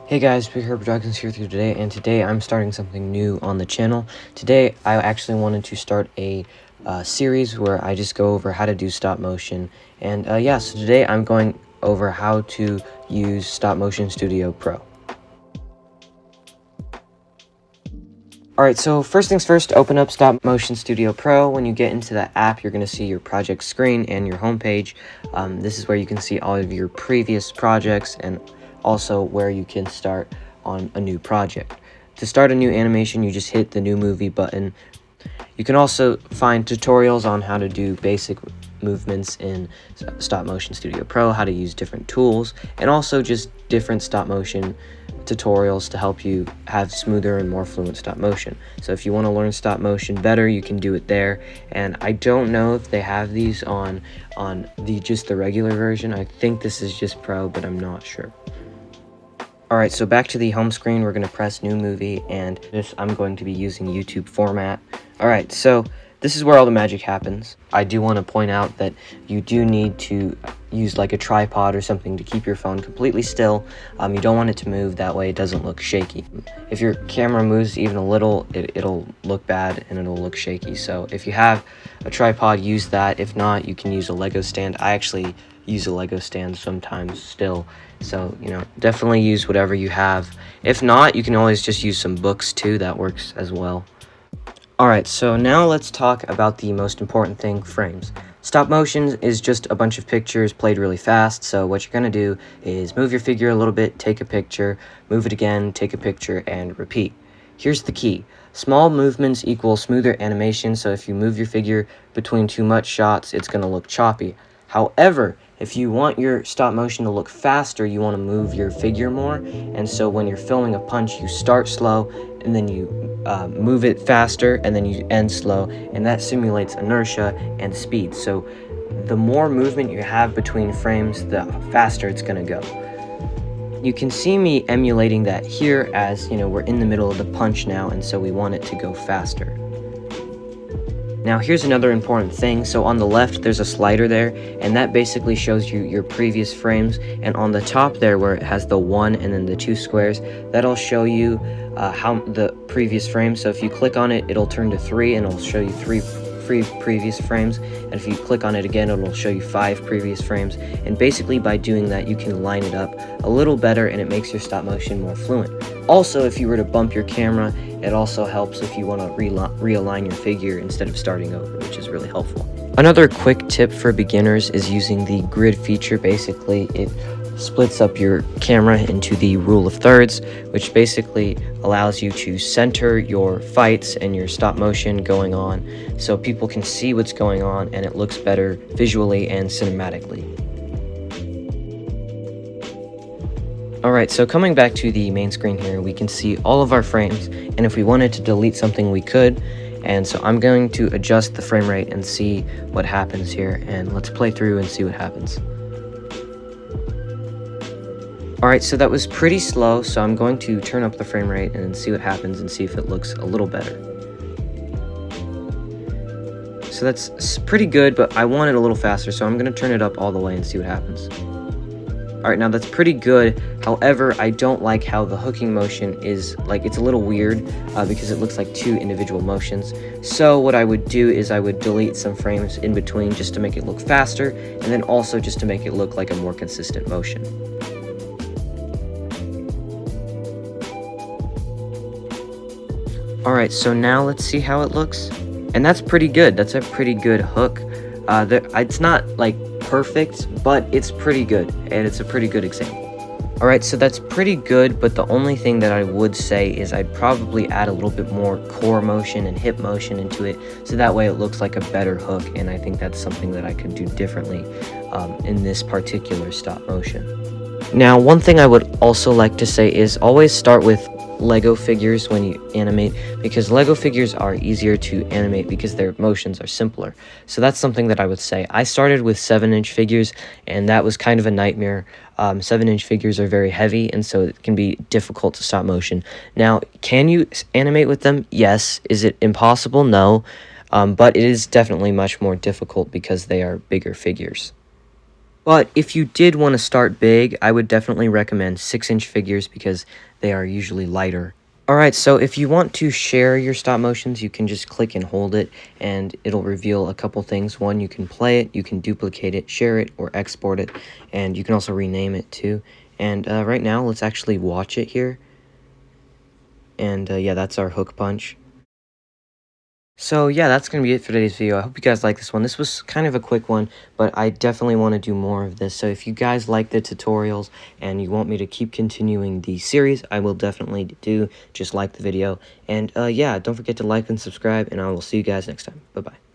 Hey guys, Big Herb Dragons here with you today, and today I'm starting something new on the channel. Today I actually wanted to start a series where I just go over how to do stop motion, and yeah, so today I'm going over how to use Stop Motion Studio Pro. Alright, so first things first, open up Stop Motion Studio Pro. When you get into the app, you're going to see your project screen and your home page. This is where you can see all of your previous projects and also where you can start on a new project. To start a new animation, you just hit the new movie button. You can also find tutorials on how to do basic movements in Stop Motion Studio Pro, how to use different tools, and also just different stop motion tutorials to help you have smoother and more fluent stop motion. So if you want to learn stop motion better, you can do it there. And I don't know if they have these on just the regular version. I think this is just Pro, but I'm not sure. Alright, so back to the home screen, we're going to press new movie, and I'm going to be using YouTube format. Alright, so this is where all the magic happens. I do want to point out that you do need to use like a tripod or something to keep your phone completely still. You don't want it to move, that way it doesn't look shaky. If your camera moves even a little, it'll look bad and it'll look shaky. So if you have a tripod, use that. If not, you can use a Lego stand. I actually use a Lego stand sometimes still. So, definitely use whatever you have. If not, you can always just use some books too. That works as well. Alright, so now let's talk about the most important thing, frames. Stop motion is just a bunch of pictures played really fast, so what you're going to do is move your figure a little bit, take a picture, move it again, take a picture, and repeat. Here's the key. Small movements equal smoother animation, so if you move your figure between too much shots, it's going to look choppy. However, if you want your stop motion to look faster, you want to move your figure more, and so when you're filming a punch, you start slow, and then you move it faster, and then you end slow, and that simulates inertia and speed. So the more movement you have between frames, the faster it's going to go. You can see me emulating that here as, we're in the middle of the punch now, and so we want it to go faster. Now here's another important thing. So on the left there's a slider there, and that basically shows you your previous frames, and on the top there where it has the 1 and then the 2 squares, that'll show you how the previous frames. So if you click on it, it'll turn to 3 and it'll show you 3 previous frames, and if you click on it again, it'll show you 5 previous frames. And basically by doing that, you can line it up a little better, and it makes your stop motion more fluent. Also, if you were to bump your camera, it also helps if you want to realign your figure instead of starting over, which is really helpful. Another quick tip for beginners is using the grid feature. Basically, it splits up your camera into the rule of thirds, which basically allows you to center your fights and your stop motion going on so people can see what's going on and it looks better visually and cinematically. Alright, so coming back to the main screen here, we can see all of our frames, and if we wanted to delete something, we could. And so I'm going to adjust the frame rate and see what happens here, and let's play through and see what happens. Alright, so that was pretty slow, so I'm going to turn up the frame rate and see what happens and see if it looks a little better. So that's pretty good, but I want it a little faster, so I'm going to turn it up all the way and see what happens. Alright, now that's pretty good. However, I don't like how the hooking motion is, it's a little weird because it looks like 2 individual motions. So what I would do is I would delete some frames in between just to make it look faster, and then also just to make it look like a more consistent motion. Alright, so now let's see how it looks. And that's pretty good. That's a pretty good hook. It's not perfect, but it's pretty good, and it's a pretty good example. Alright, so that's pretty good, but the only thing that I would say is I'd probably add a little bit more core motion and hip motion into it, so that way it looks like a better hook, and I think that's something that I could do differently in this particular stop motion. Now, one thing I would also like to say is always start with Lego figures when you animate, because Lego figures are easier to animate because their motions are simpler. So that's something that I would say. I started with 7-inch figures, and that was kind of a nightmare. 7-inch figures are very heavy, and so it can be difficult to stop motion. Now, can you animate with them? Yes. Is it impossible? No. But it is definitely much more difficult because they are bigger figures. But if you did want to start big, I would definitely recommend 6-inch figures because they are usually lighter. Alright, so if you want to share your stop motions, you can just click and hold it, and it'll reveal a couple things. One, you can play it, you can duplicate it, share it, or export it, and you can also rename it too. And right now, let's actually watch it here. And yeah, that's our hook punch. So yeah, that's going to be it for today's video. I hope you guys like this one. This was kind of a quick one, but I definitely want to do more of this. So if you guys like the tutorials and you want me to keep continuing the series, I will definitely do. Just like the video. And yeah, don't forget to like and subscribe, and I will see you guys next time. Bye-bye.